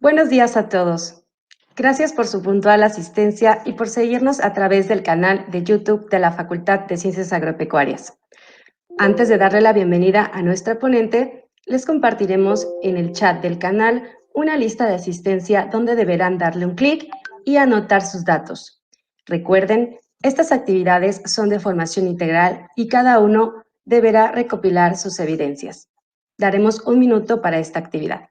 Buenos días a todos. Gracias por su puntual asistencia y por seguirnos a través del canal de YouTube de la Facultad de Ciencias Agropecuarias. Antes de darle la bienvenida a nuestra ponente, les compartiremos en el chat del canal una lista de asistencia donde deberán darle un clic y anotar sus datos. Recuerden, estas actividades son de formación integral y cada uno deberá recopilar sus evidencias. Daremos un minuto para esta actividad.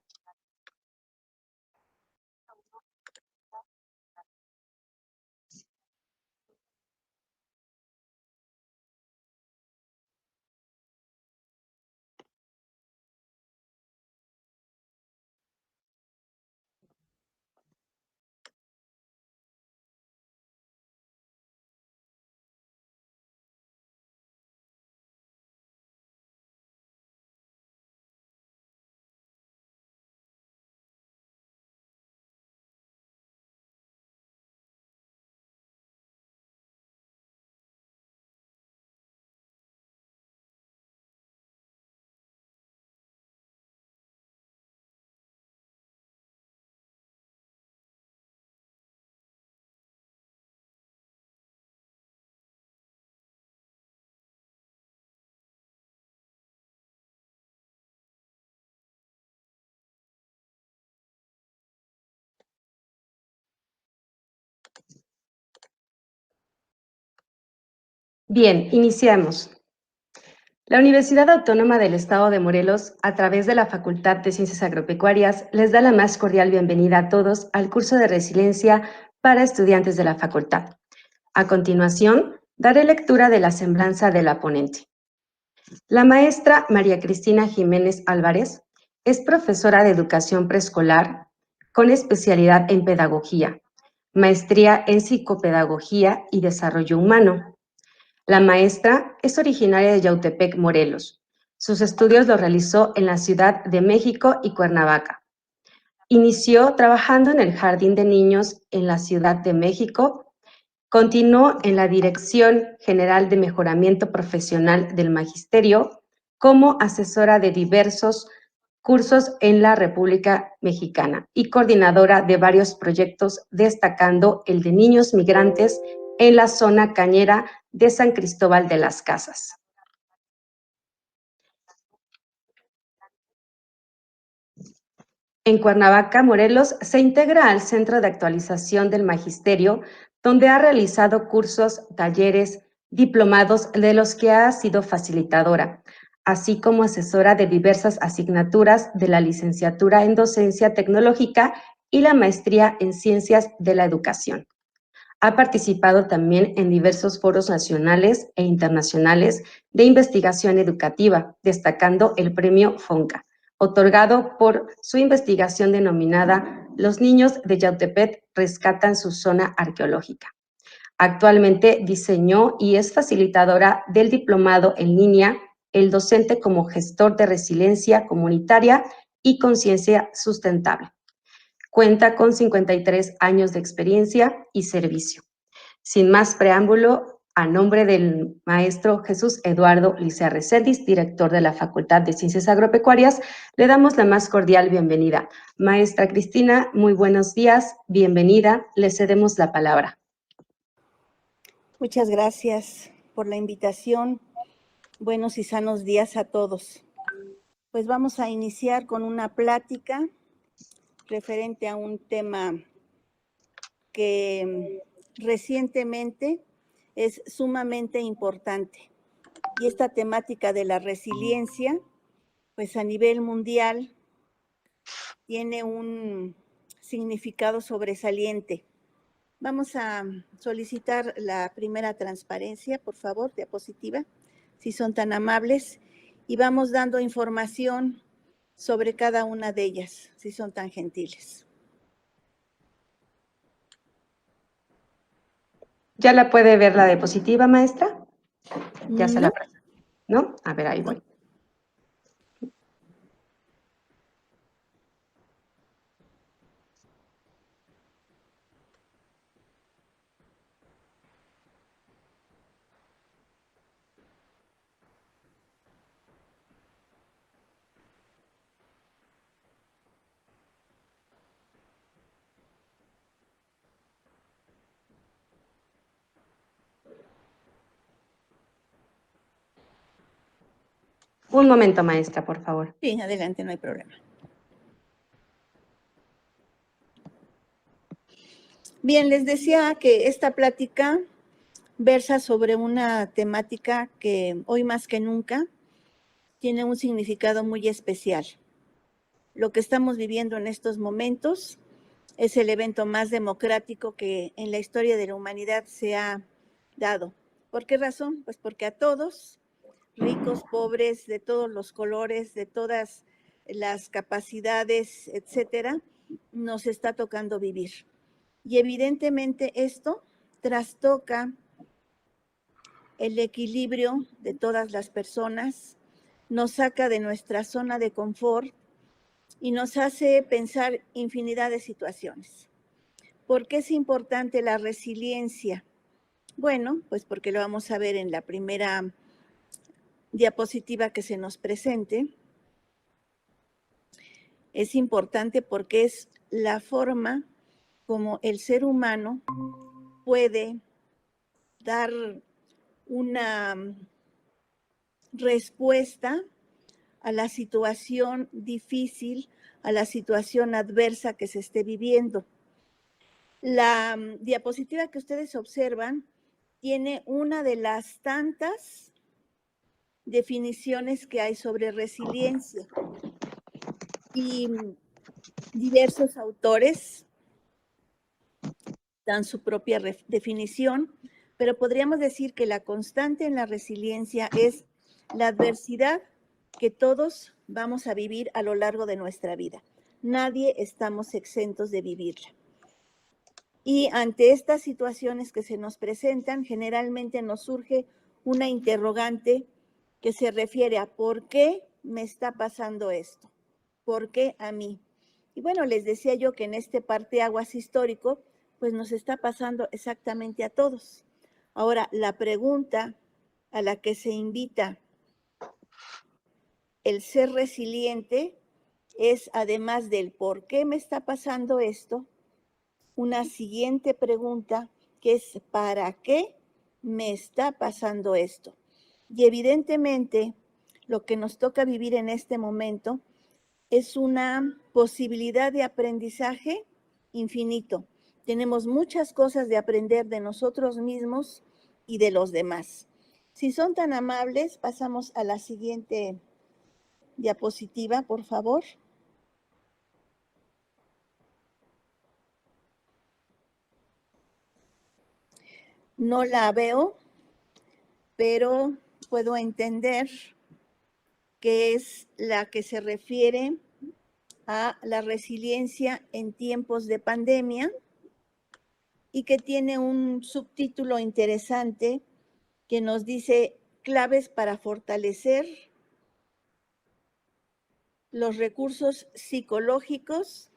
Bien, iniciamos. La Universidad Autónoma del Estado de Morelos, a través de la Facultad de Ciencias Agropecuarias, les da la más cordial bienvenida a todos al curso de resiliencia para estudiantes de la facultad. A continuación, daré lectura de la semblanza de la ponente. La maestra María Cristina Jiménez Álvarez es profesora de educación preescolar con especialidad en pedagogía, maestría en psicopedagogía y desarrollo humano. La maestra es originaria de Yautepec, Morelos. Sus estudios los realizó en la Ciudad de México y Cuernavaca. Inició trabajando en el Jardín de Niños en la Ciudad de México. Continuó en la Dirección General de Mejoramiento Profesional del Magisterio como asesora de diversos cursos en la República Mexicana y coordinadora de varios proyectos, destacando el de niños migrantes en la zona cañera de San Cristóbal de las Casas. En Cuernavaca, Morelos, se integra al Centro de Actualización del Magisterio, donde ha realizado cursos, talleres, diplomados de los que ha sido facilitadora, así como asesora de diversas asignaturas de la licenciatura en Docencia Tecnológica y la maestría en Ciencias de la Educación. Ha participado también en diversos foros nacionales e internacionales de investigación educativa, destacando el premio FONCA, otorgado por su investigación denominada Los niños de Yautepec rescatan su zona arqueológica. Actualmente diseñó y es facilitadora del diplomado en línea El docente como gestor de resiliencia comunitaria y conciencia sustentable. Cuenta con 53 años de experiencia y servicio. Sin más preámbulo, a nombre del maestro Jesús Eduardo Licea Recendis, director de la Facultad de Ciencias Agropecuarias, le damos la más cordial bienvenida. Maestra Cristina, muy buenos días, bienvenida, le cedemos la palabra. Muchas gracias por la invitación. Buenos y sanos días a todos. Pues vamos a iniciar con una plática referente a un tema que recientemente es sumamente importante. Y esta temática de la resiliencia, pues a nivel mundial, tiene un significado sobresaliente. Vamos a solicitar la primera transparencia, por favor, diapositiva, si son tan amables, y vamos dando información sobre cada una de ellas, si son tan gentiles. ¿Ya la puede ver la diapositiva, maestra? Ya se No. la presento, ¿no? A ver, ahí voy. Un momento, maestra, por favor. Sí, adelante, no hay problema. Bien, les decía que esta plática versa sobre una temática que hoy más que nunca tiene un significado muy especial. Lo que estamos viviendo en estos momentos es el evento más democrático que en la historia de la humanidad se ha dado. ¿Por qué razón? Pues porque a todos, ricos, pobres, de todos los colores, de todas las capacidades, etcétera, nos está tocando vivir. Y evidentemente esto trastoca el equilibrio de todas las personas, nos saca de nuestra zona de confort y nos hace pensar infinidad de situaciones. ¿Por qué es importante la resiliencia? Bueno, pues porque lo vamos a ver en la primera diapositiva que se nos presente. Es importante porque es la forma como el ser humano puede dar una respuesta a la situación difícil, a la situación adversa que se esté viviendo. La diapositiva que ustedes observan tiene una de las tantas definiciones que hay sobre resiliencia. Y diversos autores dan su propia definición, pero podríamos decir que la constante en la resiliencia es la adversidad que todos vamos a vivir a lo largo de nuestra vida. Nadie estamos exentos de vivirla. Y ante estas situaciones que se nos presentan, generalmente nos surge una interrogante que se refiere a ¿por qué me está pasando esto? ¿Por qué a mí? Y bueno, les decía yo que en este parteaguas histórico, pues nos está pasando exactamente a todos. Ahora, la pregunta a la que se invita el ser resiliente es, además del por qué me está pasando esto, una siguiente pregunta que es ¿para qué me está pasando esto? Y evidentemente lo que nos toca vivir en este momento es una posibilidad de aprendizaje infinito. Tenemos muchas cosas de aprender de nosotros mismos y de los demás. Si son tan amables, pasamos a la siguiente diapositiva, por favor. No la veo, pero puedo entender que es la que se refiere a la resiliencia en tiempos de pandemia y que tiene un subtítulo interesante que nos dice claves para fortalecer los recursos psicológicos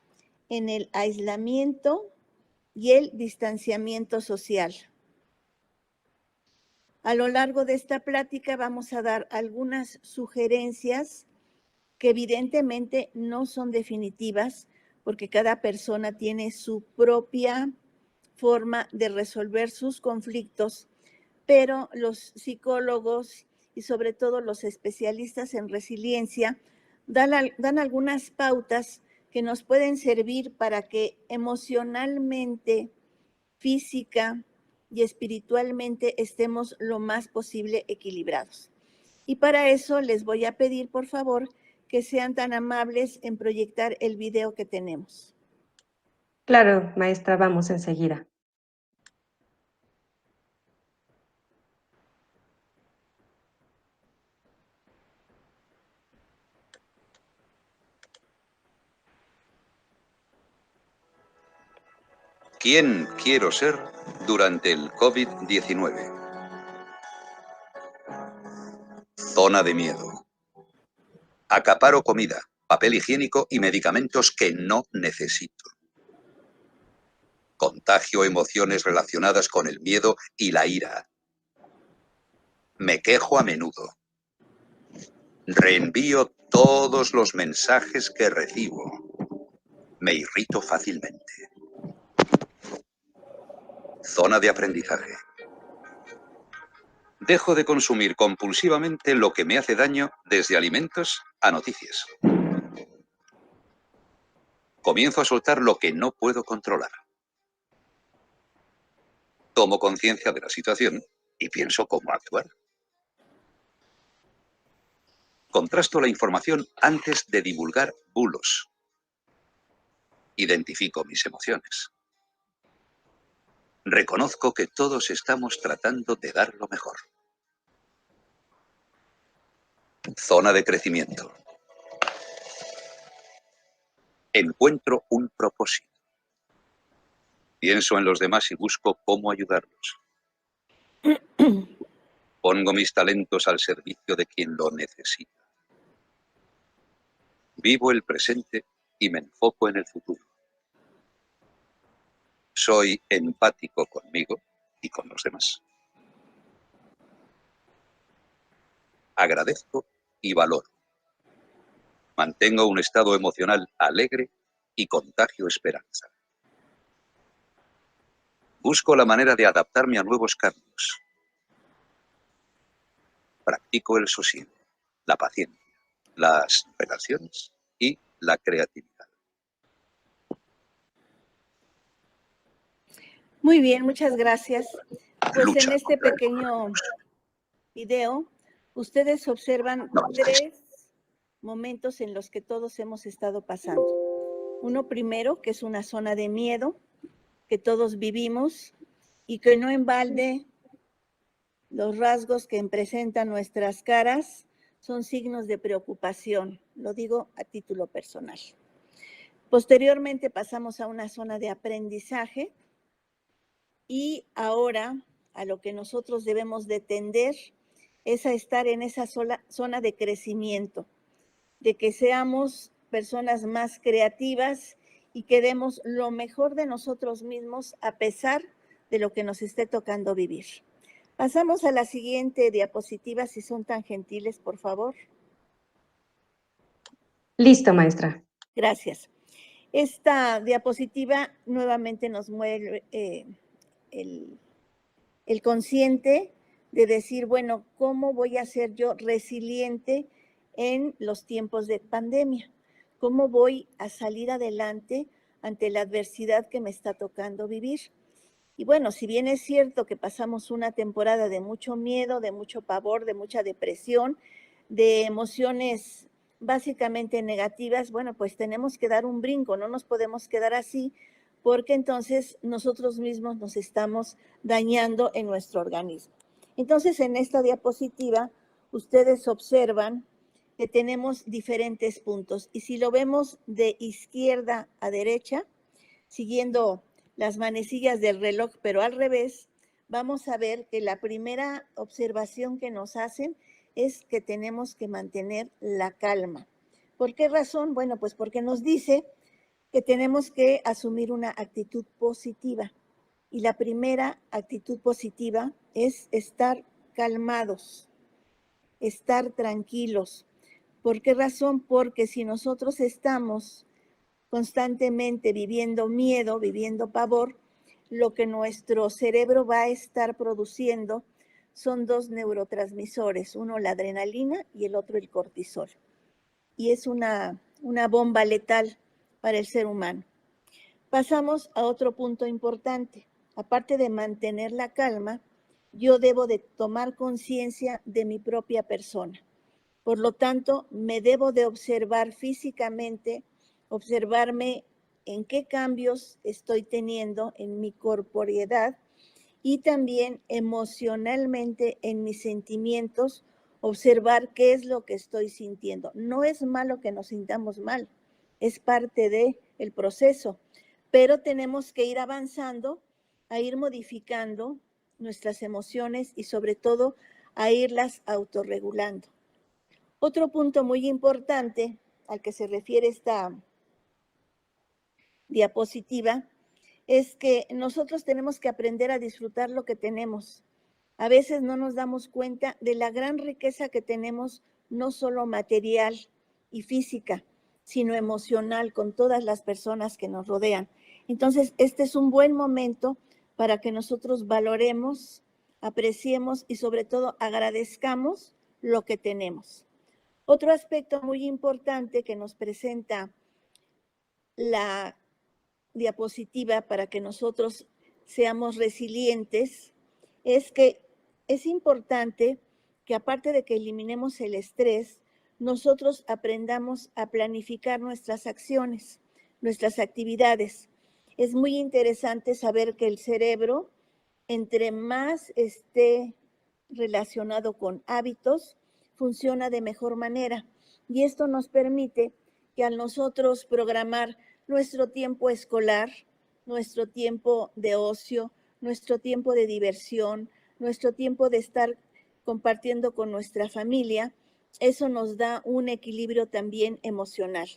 en el aislamiento y el distanciamiento social. A lo largo de esta plática vamos a dar algunas sugerencias que evidentemente no son definitivas porque cada persona tiene su propia forma de resolver sus conflictos, pero los psicólogos y sobre todo los especialistas en resiliencia dan algunas pautas que nos pueden servir para que emocionalmente, física y espiritualmente estemos lo más posible equilibrados. Y para eso les voy a pedir, por favor, que sean tan amables en proyectar el video que tenemos. Claro, maestra, vamos enseguida. ¿Quién quiero ser durante el COVID-19? Zona de miedo. Acaparo comida, papel higiénico y medicamentos que no necesito. Contagio emociones relacionadas con el miedo y la ira. Me quejo a menudo. Reenvío todos los mensajes que recibo. Me irrito fácilmente. Zona de aprendizaje. Dejo de consumir compulsivamente lo que me hace daño, desde alimentos a noticias. Comienzo a soltar lo que no puedo controlar. Tomo conciencia de la situación y pienso cómo actuar. Contrasto la información antes de divulgar bulos. Identifico mis emociones. Reconozco que todos estamos tratando de dar lo mejor. Zona de crecimiento. Encuentro un propósito. Pienso en los demás y busco cómo ayudarlos. Pongo mis talentos al servicio de quien lo necesita. Vivo el presente y me enfoco en el futuro. Soy empático conmigo y con los demás. Agradezco y valoro. Mantengo un estado emocional alegre y contagio esperanza. Busco la manera de adaptarme a nuevos cambios. Practico el sosiego, la paciencia, las relaciones y la creatividad. Muy bien, muchas gracias. Pues Lucha en este contra el pequeño coronavirus. video, ustedes observan No, 3 momentos en los que todos hemos estado pasando. Uno primero, que es una zona de miedo que todos vivimos y que no en balde los rasgos que presentan nuestras caras son signos de preocupación, lo digo a título personal. Posteriormente pasamos a una zona de aprendizaje y ahora a lo que nosotros debemos de tender es a estar en esa zona de crecimiento, de que seamos personas más creativas y que demos lo mejor de nosotros mismos a pesar de lo que nos esté tocando vivir. Pasamos a la siguiente diapositiva, si son tan gentiles, por favor. Listo, maestra. Gracias. Esta diapositiva nuevamente nos mueve el consciente de decir, bueno, ¿cómo voy a ser yo resiliente en los tiempos de pandemia? ¿Cómo voy a salir adelante ante la adversidad que me está tocando vivir? Y bueno, si bien es cierto que pasamos una temporada de mucho miedo, de mucho pavor, de mucha depresión, de emociones básicamente negativas, bueno, pues tenemos que dar un brinco, no nos podemos quedar así, porque entonces nosotros mismos nos estamos dañando en nuestro organismo. Entonces, en esta diapositiva, ustedes observan que tenemos diferentes puntos. Y si lo vemos de izquierda a derecha, siguiendo las manecillas del reloj, pero al revés, vamos a ver que la primera observación que nos hacen es que tenemos que mantener la calma. ¿Por qué razón? Bueno, pues porque nos dice que tenemos que asumir una actitud positiva. Y la primera actitud positiva es estar calmados, estar tranquilos. ¿Por qué razón? Porque si nosotros estamos constantemente viviendo miedo, viviendo pavor, lo que nuestro cerebro va a estar produciendo son 2 neurotransmisores, uno la adrenalina y el otro el cortisol. Y es una bomba letal para el ser humano. Pasamos a otro punto importante. Aparte de mantener la calma, yo debo de tomar conciencia de mi propia persona. Por lo tanto, me debo de observar físicamente, observarme en qué cambios estoy teniendo en mi corporeidad y también emocionalmente en mis sentimientos, observar qué es lo que estoy sintiendo. No es malo que nos sintamos mal, es parte del proceso, pero tenemos que ir avanzando, a ir modificando nuestras emociones y sobre todo a irlas autorregulando. Otro punto muy importante al que se refiere esta diapositiva es que nosotros tenemos que aprender a disfrutar lo que tenemos. A veces no nos damos cuenta de la gran riqueza que tenemos, no solo material y física, sino emocional con todas las personas que nos rodean. Entonces, este es un buen momento para que nosotros valoremos apreciemos y sobre todo agradezcamos lo que tenemos. Otro aspecto muy importante que nos presenta la diapositiva para que nosotros seamos resilientes es que es importante que aparte de que eliminemos el estrés, nosotros aprendamos a planificar nuestras acciones, nuestras actividades. Es muy interesante saber que el cerebro, entre más esté relacionado con hábitos, funciona de mejor manera. Y esto nos permite que al nosotros programar nuestro tiempo escolar, nuestro tiempo de ocio, nuestro tiempo de diversión, nuestro tiempo de estar compartiendo con nuestra familia, eso nos da un equilibrio también emocional.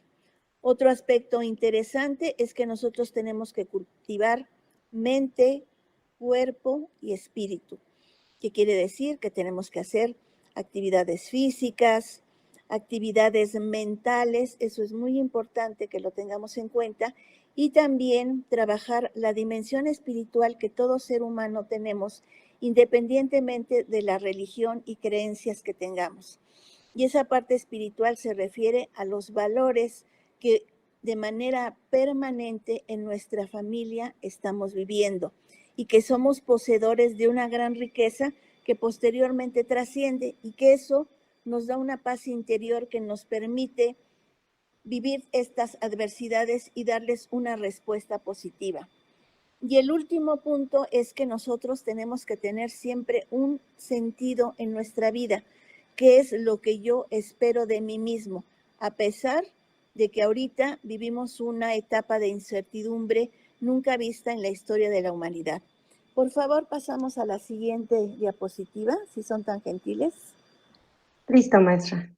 Otro aspecto interesante es que nosotros tenemos que cultivar mente, cuerpo y espíritu. ¿Qué quiere decir? Que tenemos que hacer actividades físicas, actividades mentales, eso es muy importante que lo tengamos en cuenta, y también trabajar la dimensión espiritual que todo ser humano tenemos, independientemente de la religión y creencias que tengamos. Y esa parte espiritual se refiere a los valores que de manera permanente en nuestra familia estamos viviendo y que somos poseedores de una gran riqueza que posteriormente trasciende y que eso nos da una paz interior que nos permite vivir estas adversidades y darles una respuesta positiva. Y el último punto es que nosotros tenemos que tener siempre un sentido en nuestra vida, que es lo que yo espero de mí mismo, a pesar de que ahorita vivimos una etapa de incertidumbre nunca vista en la historia de la humanidad. Por favor, pasamos a la siguiente diapositiva, si son tan gentiles. Listo, maestra.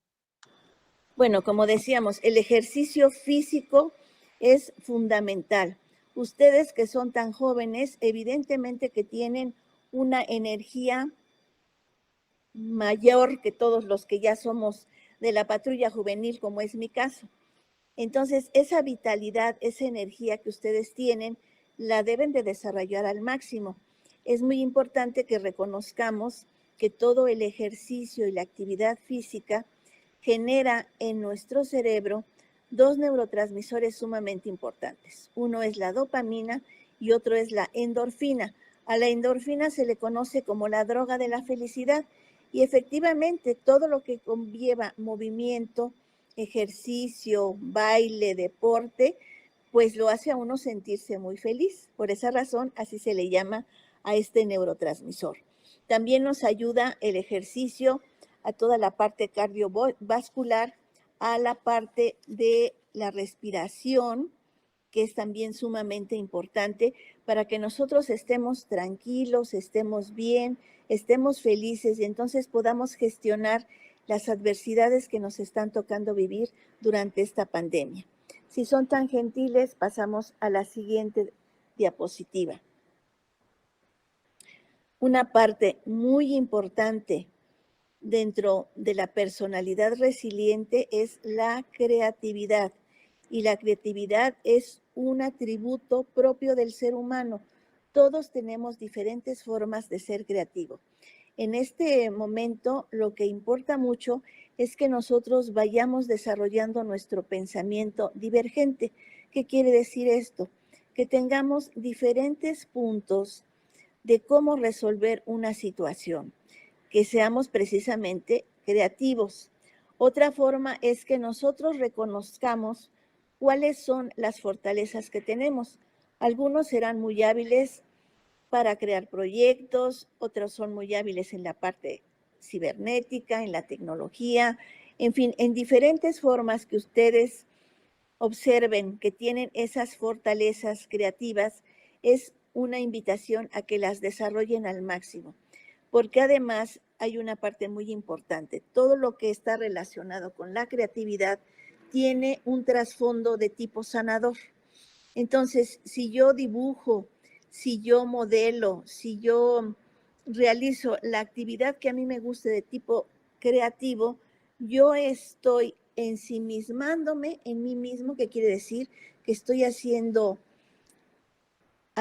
Bueno, como decíamos, el ejercicio físico es fundamental. Ustedes que son tan jóvenes, evidentemente que tienen una energía mayor que todos los que ya somos de la patrulla juvenil, como es mi caso. Entonces, esa vitalidad, esa energía que ustedes tienen, la deben de desarrollar al máximo. Es muy importante que reconozcamos que todo el ejercicio y la actividad física genera en nuestro cerebro dos neurotransmisores sumamente importantes. Uno es la dopamina y otro es la endorfina. A la endorfina se le conoce como la droga de la felicidad y efectivamente todo lo que conlleva movimiento, ejercicio, baile, deporte, pues lo hace a uno sentirse muy feliz. Por esa razón, así se le llama a este neurotransmisor. También nos ayuda el ejercicio a toda la parte cardiovascular, a la parte de la respiración, que es también sumamente importante para que nosotros estemos tranquilos, estemos bien, estemos felices y entonces podamos gestionar las adversidades que nos están tocando vivir durante esta pandemia. Si son tan gentiles, pasamos a la siguiente diapositiva. Una parte muy importante dentro de la personalidad resiliente es la creatividad. Y la creatividad es un atributo propio del ser humano. Todos tenemos diferentes formas de ser creativo. En este momento, lo que importa mucho es que nosotros vayamos desarrollando nuestro pensamiento divergente. ¿Qué quiere decir esto? Que tengamos diferentes puntos de cómo resolver una situación, que seamos precisamente creativos. Otra forma es que nosotros reconozcamos cuáles son las fortalezas que tenemos. Algunos serán muy hábiles para crear proyectos, otros son muy hábiles en la parte cibernética, en la tecnología, en fin, en diferentes formas que ustedes observen que tienen esas fortalezas creativas, es una invitación a que las desarrollen al máximo, porque además hay una parte muy importante. Todo lo que está relacionado con la creatividad tiene un trasfondo de tipo sanador. Entonces, si yo dibujo, si yo modelo, si yo realizo la actividad que a mí me guste de tipo creativo, yo estoy ensimismándome en mí mismo, que quiere decir que estoy haciendo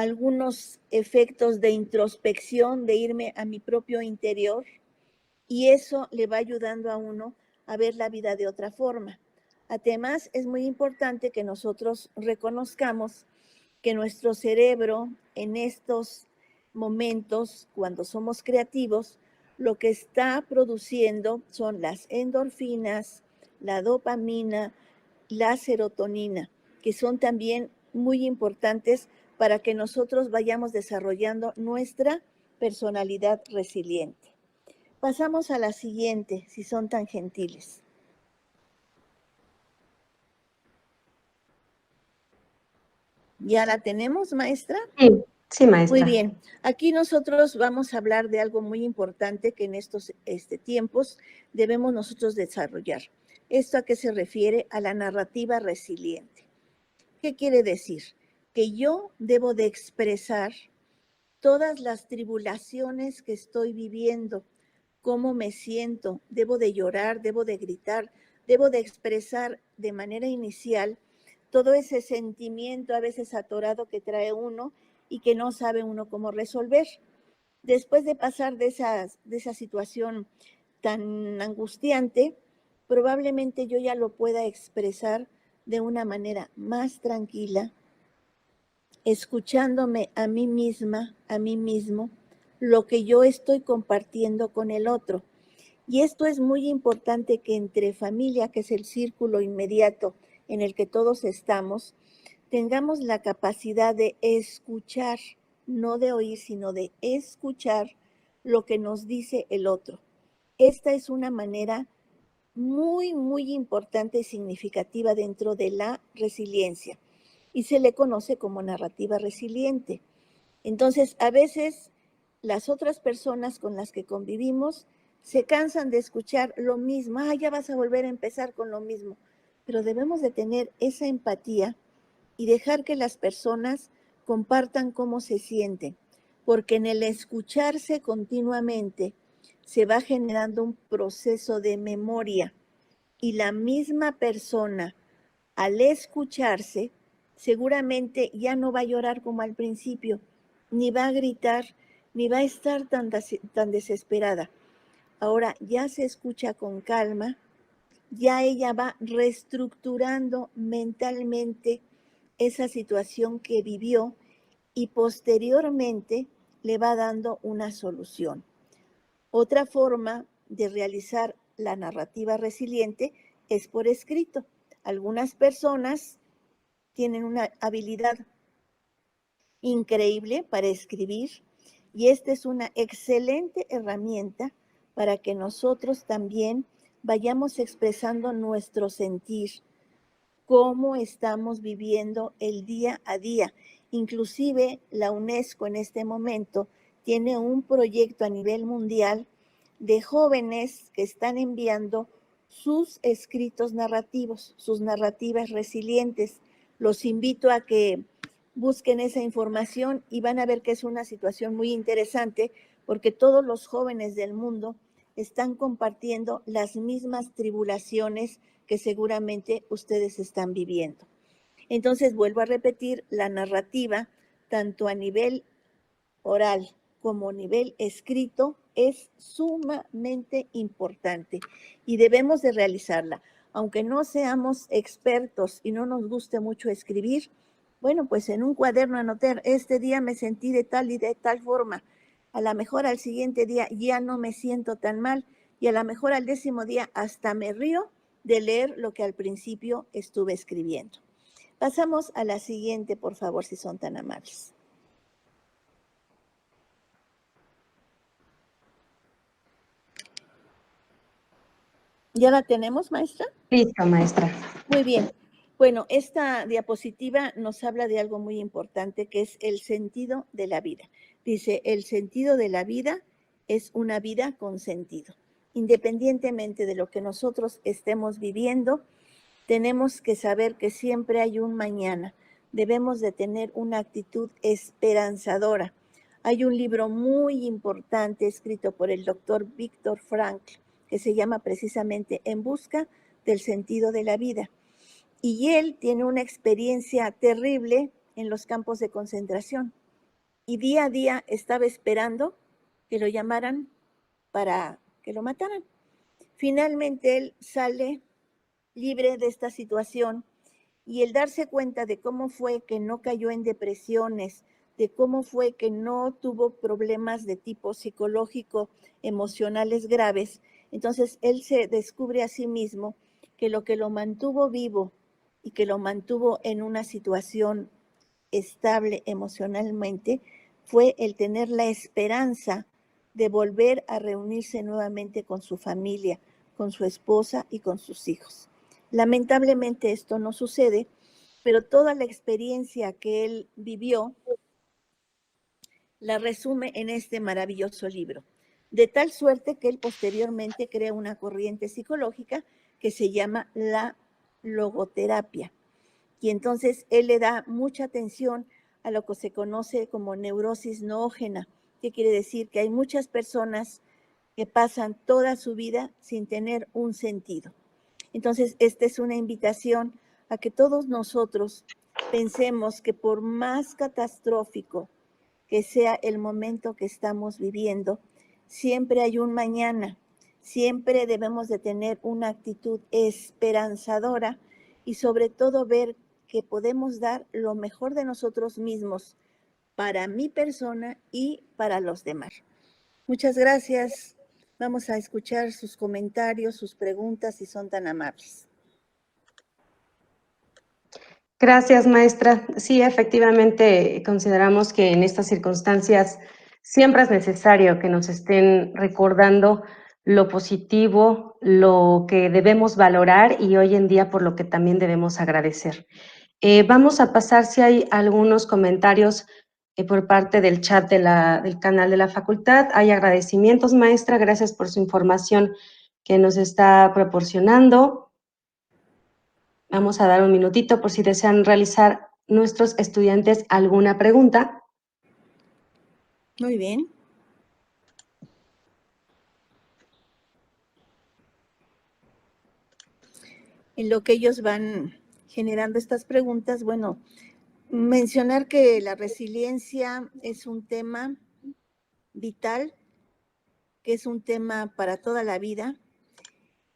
algunos efectos de introspección, de irme a mi propio interior, y eso le va ayudando a uno a ver la vida de otra forma. Además, es muy importante que nosotros reconozcamos que nuestro cerebro en estos momentos, cuando somos creativos, lo que está produciendo son las endorfinas, la dopamina, la serotonina, que son también muy importantes para que nosotros vayamos desarrollando nuestra personalidad resiliente. Pasamos a la siguiente, si son tan gentiles. ¿Ya la tenemos, maestra? Sí, sí, maestra. Muy bien. Aquí nosotros vamos a hablar de algo muy importante que en estos tiempos debemos nosotros desarrollar. ¿Esto a qué se refiere? A la narrativa resiliente. ¿Qué quiere decir? Que yo debo de expresar todas las tribulaciones que estoy viviendo, cómo me siento, debo de llorar, debo de gritar, debo de expresar de manera inicial todo ese sentimiento a veces atorado que trae uno y que no sabe uno cómo resolver. Después de pasar de esa situación tan angustiante, probablemente yo ya lo pueda expresar de una manera más tranquila, escuchándome a mí misma, a mí mismo, lo que yo estoy compartiendo con el otro. Y esto es muy importante que entre familia, que es el círculo inmediato en el que todos estamos, tengamos la capacidad de escuchar, no de oír, sino de escuchar lo que nos dice el otro. Esta es una manera muy, muy importante y significativa dentro de la resiliencia y se le conoce como narrativa resiliente. Entonces, a veces las otras personas con las que convivimos se cansan de escuchar lo mismo. Ya vas a volver a empezar con lo mismo. Pero debemos de tener esa empatía y dejar que las personas compartan cómo se sienten, porque en el escucharse continuamente se va generando un proceso de memoria y la misma persona, al escucharse, seguramente ya no va a llorar como al principio, ni va a gritar, ni va a estar tan desesperada. Ahora ya se escucha con calma, ya ella va reestructurando mentalmente esa situación que vivió y posteriormente le va dando una solución. Otra forma de realizar la narrativa resiliente es por escrito. Algunas personas tienen una habilidad increíble para escribir y esta es una excelente herramienta para que nosotros también vayamos expresando nuestro sentir, cómo estamos viviendo el día a día. Inclusive la UNESCO en este momento tiene un proyecto a nivel mundial de jóvenes que están enviando sus escritos narrativos, sus narrativas resilientes. Los invito a que busquen esa información y van a ver que es una situación muy interesante porque todos los jóvenes del mundo están compartiendo las mismas tribulaciones que seguramente ustedes están viviendo. Entonces, vuelvo a repetir, la narrativa, tanto a nivel oral como a nivel escrito, es sumamente importante y debemos de realizarla. Aunque no seamos expertos y no nos guste mucho escribir, bueno, pues en un cuaderno anotar, este día me sentí de tal y de tal forma. A lo mejor al siguiente día ya no me siento tan mal y a lo mejor al 10º día hasta me río de leer lo que al principio estuve escribiendo. Pasamos a la siguiente, por favor, si son tan amables. ¿Ya la tenemos, maestra? Listo, maestra. Muy bien. Bueno, esta diapositiva nos habla de algo muy importante que es el sentido de la vida. Dice, el sentido de la vida es una vida con sentido. Independientemente de lo que nosotros estemos viviendo, tenemos que saber que siempre hay un mañana. Debemos de tener una actitud esperanzadora. Hay un libro muy importante escrito por el doctor Viktor Frankl que se llama precisamente En busca del sentido de la vida. Y él tiene una experiencia terrible en los campos de concentración. y día a día estaba esperando que lo llamaran para que lo mataran. Finalmente él sale libre de esta situación y el darse cuenta de cómo fue que no cayó en depresiones, de cómo fue que no tuvo problemas de tipo psicológico, emocionales graves, entonces él se descubre a sí mismo que lo mantuvo vivo y que lo mantuvo en una situación estable emocionalmente fue el tener la esperanza de volver a reunirse nuevamente con su familia, con su esposa y con sus hijos. Lamentablemente esto no sucede, pero toda la experiencia que él vivió la resume en este maravilloso libro, de tal suerte que él posteriormente crea una corriente psicológica que se llama la logoterapia. Y entonces él le da mucha atención a lo que se conoce como neurosis noógena, que quiere decir que hay muchas personas que pasan toda su vida sin tener un sentido. Entonces, esta es una invitación a que todos nosotros pensemos que por más catastrófico que sea el momento que estamos viviendo, siempre hay un mañana, siempre debemos de tener una actitud esperanzadora y sobre todo ver que podemos dar lo mejor de nosotros mismos para mi persona y para los demás. Muchas gracias. Vamos a escuchar sus comentarios, sus preguntas, si son tan amables. Gracias, maestra. Sí, efectivamente, consideramos que en estas circunstancias siempre es necesario que nos estén recordando lo positivo, lo que debemos valorar y hoy en día por lo que también debemos agradecer. Vamos a pasar si hay algunos comentarios por parte del chat del canal de la facultad. Hay agradecimientos, maestra. Gracias por su información que nos está proporcionando. Vamos a dar un minutito por si desean realizar nuestros estudiantes alguna pregunta. Muy bien. En lo que ellos van generando estas preguntas, bueno, mencionar que la resiliencia es un tema vital, que es un tema para toda la vida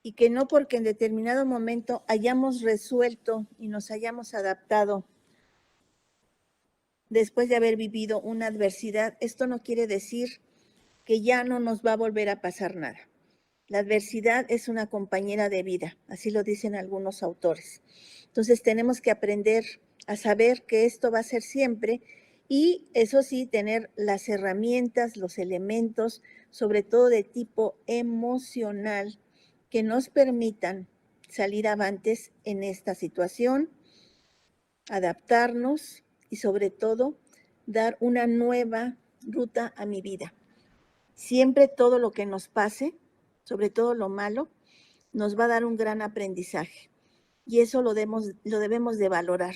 y que no porque en determinado momento hayamos resuelto y nos hayamos adaptado después de haber vivido una adversidad, esto no quiere decir que ya no nos va a volver a pasar nada. La adversidad es una compañera de vida, así lo dicen algunos autores. Entonces tenemos que aprender a saber que esto va a ser siempre y eso sí, tener las herramientas, los elementos, sobre todo de tipo emocional, que nos permitan salir avantes en esta situación, adaptarnos y sobre todo dar una nueva ruta a mi vida. Siempre todo lo que nos pase, sobre todo lo malo, nos va a dar un gran aprendizaje. Y eso lo debemos de valorar.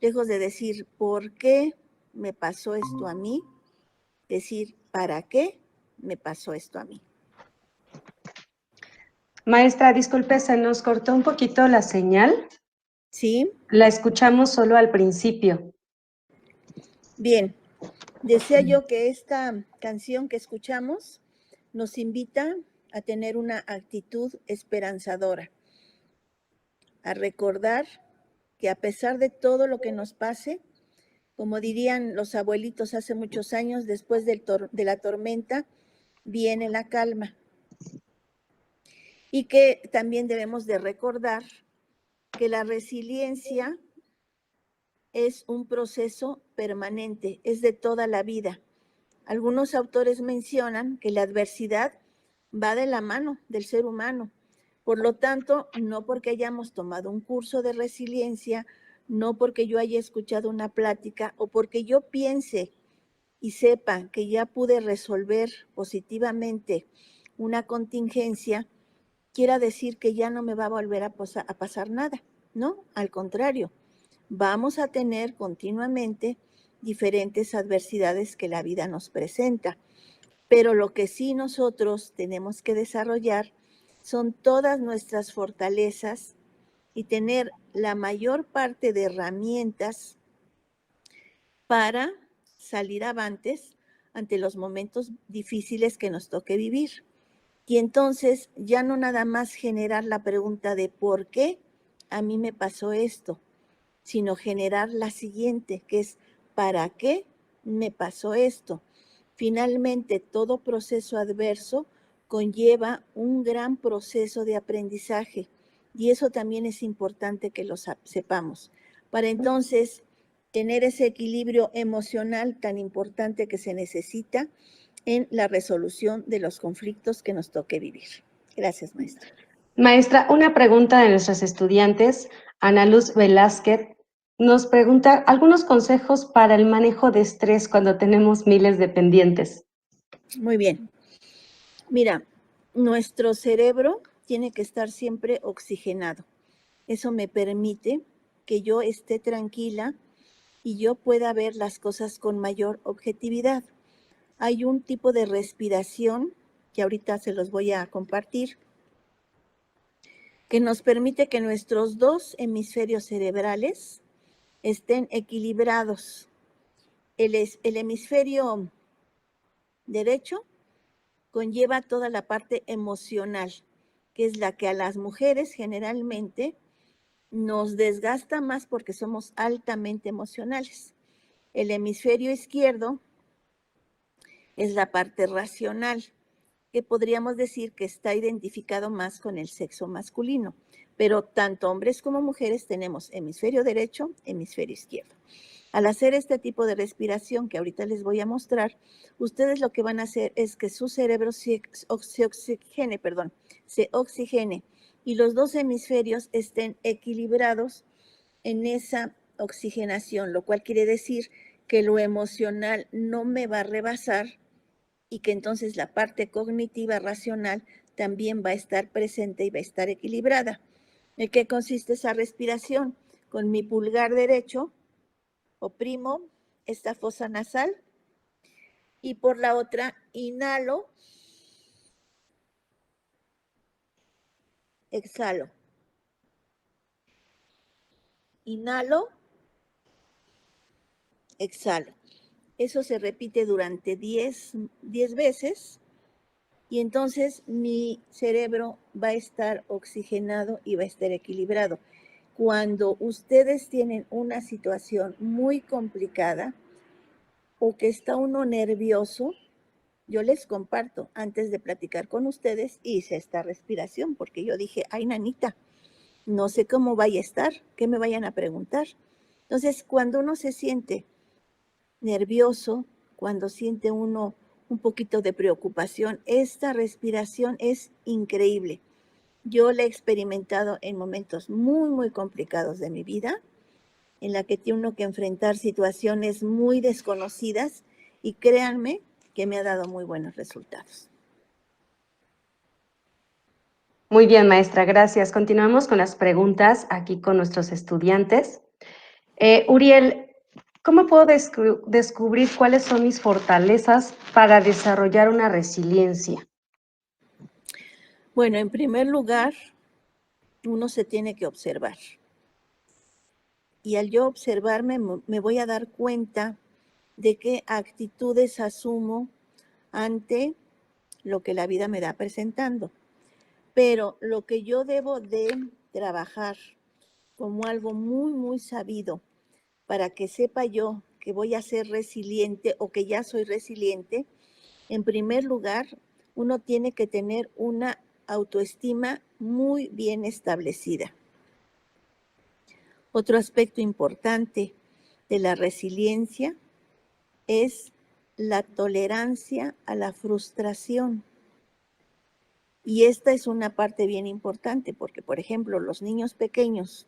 Lejos de decir, ¿por qué me pasó esto a mí? Decir, ¿para qué me pasó esto a mí? Maestra, disculpe, se nos cortó un poquito la señal. ¿Sí? La escuchamos solo al principio. Bien. Decía yo que esta canción que escuchamos nos invita a tener una actitud esperanzadora, a recordar que a pesar de todo lo que nos pase, como dirían los abuelitos hace muchos años, después de la tormenta viene la calma. Y que también debemos de recordar que la resiliencia es un proceso permanente, es de toda la vida. Algunos autores mencionan que la adversidad va de la mano del ser humano. Por lo tanto, no porque hayamos tomado un curso de resiliencia, no porque yo haya escuchado una plática o porque yo piense y sepa que ya pude resolver positivamente una contingencia, quiera decir que ya no me va a volver a pasar nada. No, al contrario, vamos a tener continuamente diferentes adversidades que la vida nos presenta. Pero lo que sí nosotros tenemos que desarrollar son todas nuestras fortalezas y tener la mayor parte de herramientas para salir avantes ante los momentos difíciles que nos toque vivir. Y entonces ya no nada más generar la pregunta de ¿por qué a mí me pasó esto?, sino generar la siguiente, que es ¿para qué me pasó esto? Finalmente, todo proceso adverso conlleva un gran proceso de aprendizaje y eso también es importante que lo sepamos. Para entonces tener ese equilibrio emocional tan importante que se necesita en la resolución de los conflictos que nos toque vivir. Gracias, maestra. Maestra, una pregunta de nuestros estudiantes. Ana Luz Velázquez nos pregunta algunos consejos para el manejo de estrés cuando tenemos miles de pendientes. Muy bien. Mira, nuestro cerebro tiene que estar siempre oxigenado. Eso me permite que yo esté tranquila y yo pueda ver las cosas con mayor objetividad. Hay un tipo de respiración que ahorita se los voy a compartir, que nos permite que nuestros dos hemisferios cerebrales estén equilibrados. El hemisferio derecho conlleva toda la parte emocional, que es la que a las mujeres generalmente nos desgasta más porque somos altamente emocionales. El hemisferio izquierdo es la parte racional, que podríamos decir que está identificado más con el sexo masculino, pero tanto hombres como mujeres tenemos hemisferio derecho, hemisferio izquierdo. Al hacer este tipo de respiración que ahorita les voy a mostrar, ustedes lo que van a hacer es que su cerebro se oxigene y los dos hemisferios estén equilibrados en esa oxigenación, lo cual quiere decir que lo emocional no me va a rebasar y que entonces la parte cognitiva racional también va a estar presente y va a estar equilibrada. ¿En qué consiste esa respiración? Con mi pulgar derecho oprimo esta fosa nasal y por la otra inhalo, exhalo. Inhalo, exhalo. Eso se repite durante 10 veces y entonces mi cerebro va a estar oxigenado y va a estar equilibrado. Cuando ustedes tienen una situación muy complicada o que está uno nervioso, yo les comparto, antes de platicar con ustedes, hice esta respiración porque yo dije, ay, nanita, no sé cómo vaya a estar, qué me vayan a preguntar. Entonces, cuando uno se siente nervioso, cuando siente uno un poquito de preocupación, esta respiración es increíble. Yo la he experimentado en momentos muy, muy complicados de mi vida, en la que tiene uno que enfrentar situaciones muy desconocidas y créanme que me ha dado muy buenos resultados. Muy bien, maestra, gracias. Continuamos con las preguntas aquí con nuestros estudiantes. Uriel, ¿cómo puedo descubrir cuáles son mis fortalezas para desarrollar una resiliencia? Bueno, en primer lugar, uno se tiene que observar. Y al yo observarme, me voy a dar cuenta de qué actitudes asumo ante lo que la vida me da presentando. Pero lo que yo debo de trabajar como algo muy, muy sabido para que sepa yo que voy a ser resiliente o que ya soy resiliente, en primer lugar, uno tiene que tener una autoestima muy bien establecida. Otro aspecto importante de la resiliencia es la tolerancia a la frustración. Y esta es una parte bien importante porque, por ejemplo, los niños pequeños,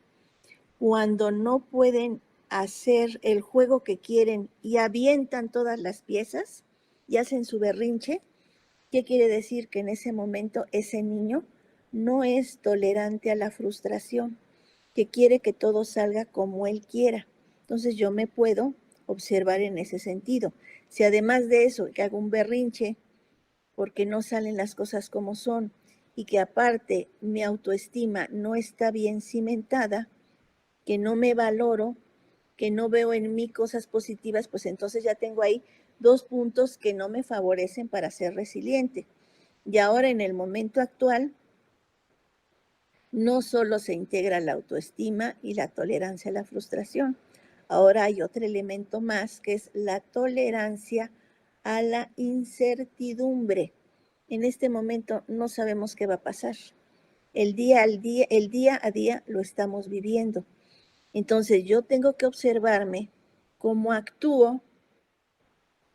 cuando no pueden hacer el juego que quieren y avientan todas las piezas y hacen su berrinche, ¿qué quiere decir? Que en ese momento ese niño no es tolerante a la frustración, que quiere que todo salga como él quiera. Entonces yo me puedo observar en ese sentido. Si además de eso, que hago un berrinche porque no salen las cosas como son y que aparte mi autoestima no está bien cimentada, que no me valoro, que no veo en mí cosas positivas, pues entonces ya tengo ahí 2 puntos que no me favorecen para ser resiliente. Y ahora en el momento actual, no solo se integra la autoestima y la tolerancia a la frustración, ahora hay otro elemento más que es la tolerancia a la incertidumbre. En este momento no sabemos qué va a pasar. El día a día lo estamos viviendo. Entonces yo tengo que observarme cómo actúo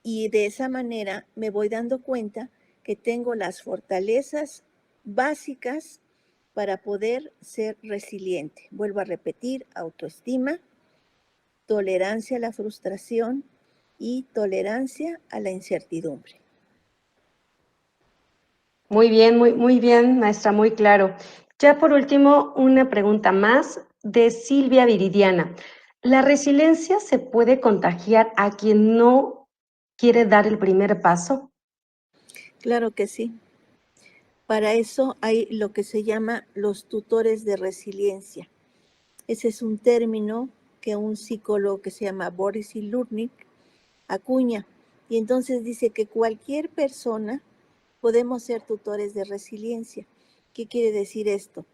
y de esa manera me voy dando cuenta que tengo las fortalezas básicas para poder ser resiliente. Vuelvo a repetir, autoestima, tolerancia a la frustración y tolerancia a la incertidumbre. Muy bien, muy bien, maestra, muy claro. Ya por último, una pregunta más de Silvia Viridiana. ¿La resiliencia se puede contagiar a quien no quiere dar el primer paso? Claro que sí. Para eso hay lo que se llama los tutores de resiliencia. Ese es un término que un psicólogo que se llama Boris Cyrulnik acuña. Y entonces dice que cualquier persona podemos ser tutores de resiliencia. ¿Qué quiere decir esto?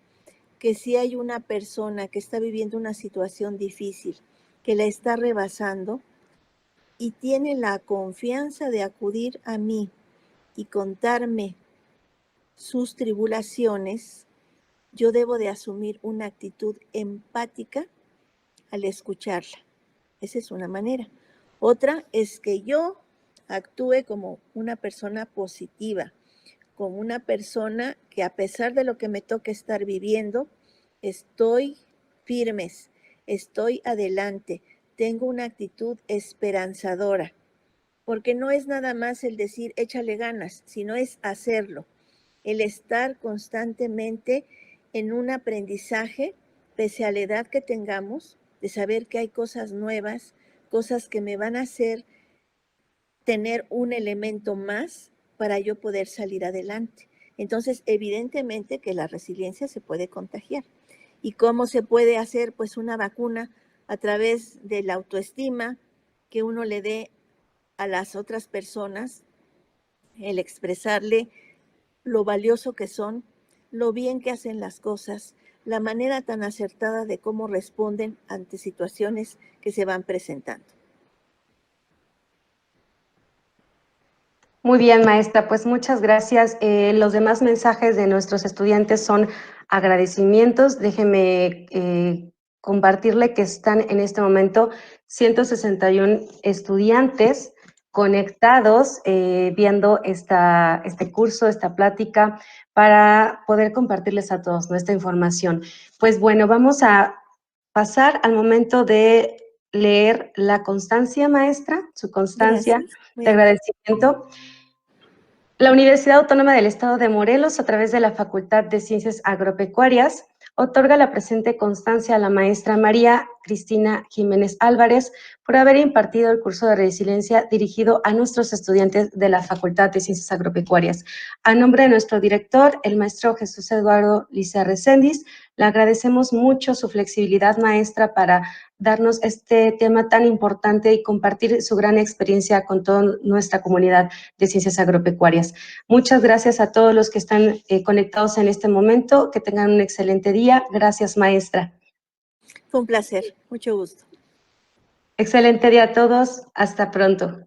Que si hay una persona que está viviendo una situación difícil, que la está rebasando y tiene la confianza de acudir a mí y contarme sus tribulaciones, yo debo de asumir una actitud empática al escucharla. Esa es una manera. Otra es que yo actúe como una persona positiva, como una persona que a pesar de lo que me toque estar viviendo, estoy firmes, estoy adelante, tengo una actitud esperanzadora, porque no es nada más el decir échale ganas, sino es hacerlo, el estar constantemente en un aprendizaje, pese a la edad que tengamos, de saber que hay cosas nuevas, cosas que me van a hacer tener un elemento más para yo poder salir adelante. Entonces, evidentemente que la resiliencia se puede contagiar. ¿Y cómo se puede hacer? Pues una vacuna a través de la autoestima que uno le dé a las otras personas, el expresarle lo valioso que son, lo bien que hacen las cosas, la manera tan acertada de cómo responden ante situaciones que se van presentando. Muy bien, maestra, pues muchas gracias. Los demás mensajes de nuestros estudiantes son agradecimientos. Déjeme compartirle que están en este momento 161 estudiantes conectados viendo este curso, esta plática, para poder compartirles a todos nuestra información. Pues bueno, vamos a pasar al momento de leer la constancia, maestra, su constancia de agradecimiento. La Universidad Autónoma del Estado de Morelos, a través de la Facultad de Ciencias Agropecuarias, otorga la presente constancia a la maestra María Cristina Jiménez Álvarez por haber impartido el curso de resiliencia dirigido a nuestros estudiantes de la Facultad de Ciencias Agropecuarias. A nombre de nuestro director, el maestro Jesús Eduardo Licea Recendis, le agradecemos mucho su flexibilidad, maestra, para darnos este tema tan importante y compartir su gran experiencia con toda nuestra comunidad de ciencias agropecuarias. Muchas gracias a todos los que están conectados en este momento. Que tengan un excelente día. Gracias, maestra. Fue un placer. Mucho gusto. Excelente día a todos. Hasta pronto.